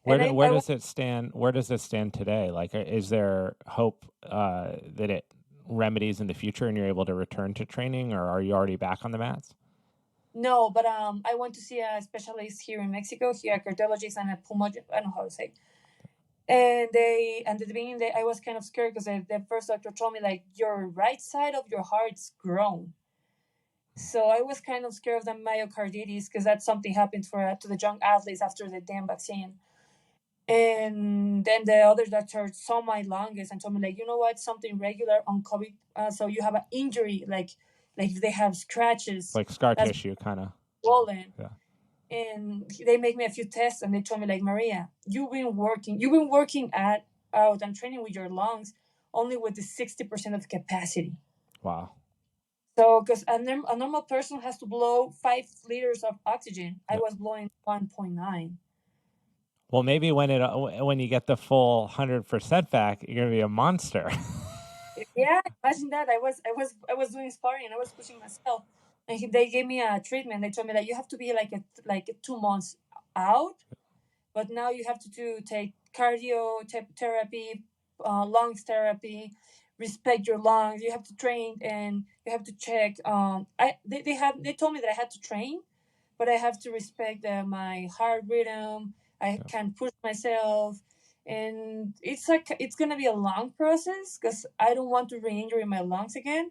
And Where does it stand? Where does it stand today? Like, is there hope that it remedies in the future and you're able to return to training, or are you already back on the mats? No, but I went to see a specialist here in Mexico, here a cardiologist and a pulmonologist. I don't know how to say. And they, and at the beginning, I was kind of scared because the first doctor told me like your right side of your heart's grown. So I was kind of scared of the myocarditis because that's something happens to the young athletes after the damn vaccine. And then the other doctor saw my lungs and told me like, you know what, something regular on COVID. So you have an injury, like they have scratches, Like scar that's tissue, kind of. swollen. Yeah. And they make me a few tests and they told me like, Maria, you've been working out and training with your lungs only with the 60% of capacity. Wow. So because a normal person has to blow 5 liters of oxygen, I Yep. was blowing 1.9. Well, maybe when you get the full 100% back, you're gonna be a monster. Yeah, imagine that. I was doing sparring and I was pushing myself, and they gave me a treatment. They told me that you have to be like 2 months out, but now you have to take cardio therapy, lungs therapy, respect your lungs. You have to train and you have to check. They told me that I had to train, but I have to respect my heart rhythm. I can push myself, And it's gonna be a long process because I don't want to re-injure my lungs again,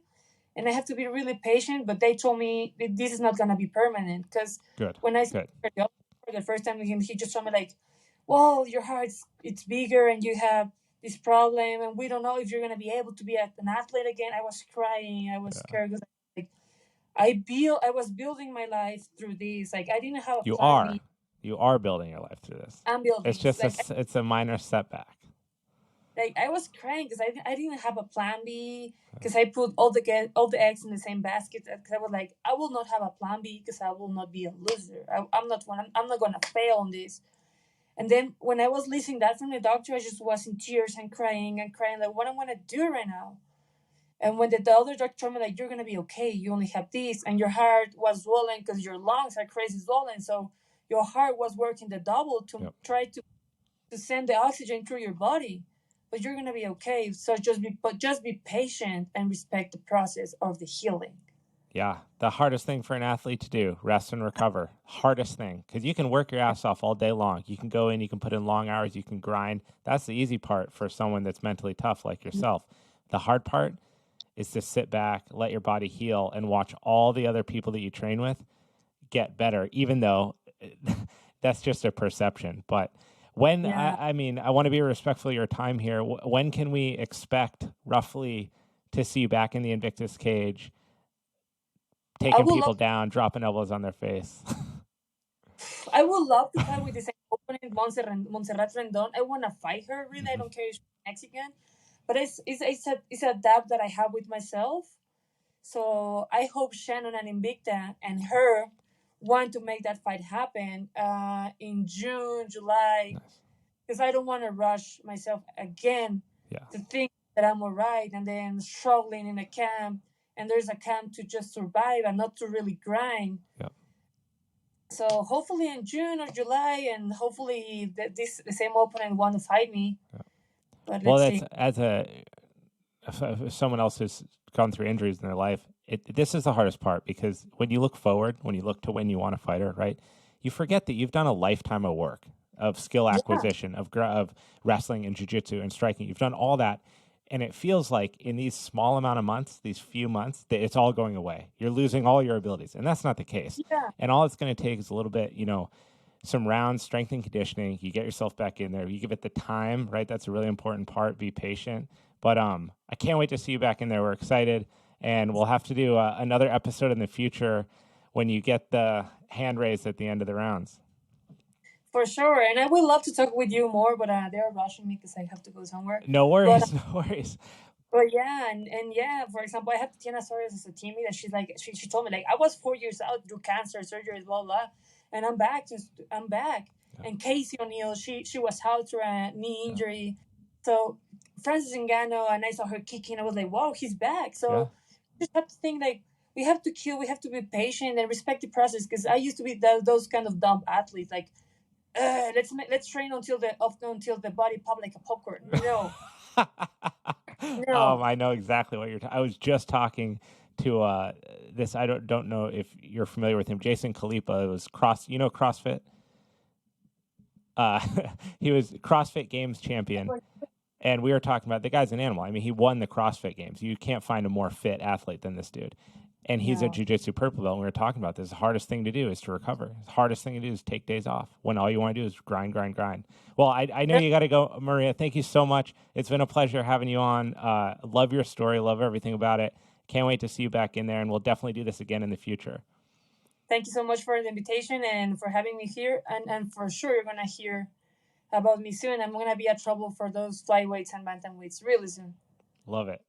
and I have to be really patient. But they told me that this is not gonna be permanent because Good. when I Good. for the first time with him, he just told me like, "Well, your heart's it's bigger and you have this problem, and we don't know if you're gonna be able to be an athlete again." I was crying. I was scared because like I was building my life through this. Like I didn't have a You plan are. B. You are building your life through this. I'm It's building just like it's a minor setback. like I was crying because I didn't have a plan B because I put all the eggs in the same basket because I was like I will not have a plan B because I will not be a loser. I'm not gonna fail on this. And then when I was listening that from the doctor, I just was in tears and crying like what I'm gonna do right now. And when the other doctor told me like you're gonna be okay, you only have this, and your heart was swollen because your lungs are crazy swollen, so your heart was working the double to try to send the oxygen through your body, but you're gonna be okay. So just be patient and respect the process of the healing. Yeah, the hardest thing for an athlete to do, rest and recover. Hardest thing, because you can work your ass off all day long. You can go in, you can put in long hours, you can grind. That's the easy part for someone that's mentally tough like yourself. The hard part is to sit back, let your body heal, and watch all the other people that you train with get better, even though that's just a perception. But when, I mean, I want to be respectful of your time here. When can we expect roughly to see you back in the Invictus cage, taking people down, dropping elbows on their face? I would love to fight with the same opponent, Montserrat Rendon. I want to fight her. Really, I don't care if she's Mexican, but it's a doubt that I have with myself. So I hope Shannon and Invicta and her want to make that fight happen in June, July, because I don't want to rush myself again to think that I'm all right and then struggling in a camp. And there's a camp to just survive and not to really grind. Yep. So hopefully in June or July, and hopefully the same opponent want to fight me. Yep. But well, let's that's see. as someone else who's gone through injuries in their life, this is the hardest part, because when you look forward, when you look to when you want to fight her, right, you forget that you've done a lifetime of work, of skill acquisition, of wrestling and jiu-jitsu and striking. You've done all that. And it feels like in these small amount of months, these few months, that it's all going away. You're losing all your abilities. And that's not the case. Yeah. And all it's going to take is a little bit, some rounds, strength and conditioning. You get yourself back in there. You give it the time, right? That's a really important part. Be patient. But I can't wait to see you back in there. We're excited. And we'll have to do another episode in the future when you get the hand raised at the end of the rounds. For sure. And I would love to talk with you more, but they're rushing me because I have to go somewhere. No worries. No worries. But yeah, and yeah, for example, I have Tatiana Soares as a teammate, and she's like, she told me like I was 4 years out through cancer surgery, blah blah, and I'm back. I'm back. Yeah. And Casey O'Neill, she was out through a knee injury. So Francis Ngannou, and I saw her kicking. I was like, wow, he's back. So you just have to think like we have to be patient and respect the process, because I used to be those kind of dumb athletes like. Let's train until the body pop like a popcorn. No. No. I know exactly what you're. I was just talking to this. I don't know if you're familiar with him. Jason Khalipa was CrossFit. He was CrossFit Games champion, and we were talking about the guy's an animal. I mean, he won the CrossFit Games. You can't find a more fit athlete than this dude. And he's a jiu-jitsu purple belt. And we were talking about this. The hardest thing to do is to recover. The hardest thing to do is take days off when all you want to do is grind. Well, I know you got to go, Maria. Thank you so much. It's been a pleasure having you on. Love your story. Love everything about it. Can't wait to see you back in there. And we'll definitely do this again in the future. Thank you so much for the invitation and for having me here. And for sure, you're going to hear about me soon. I'm going to be at trouble for those flyweights and bantamweights really soon. Love it.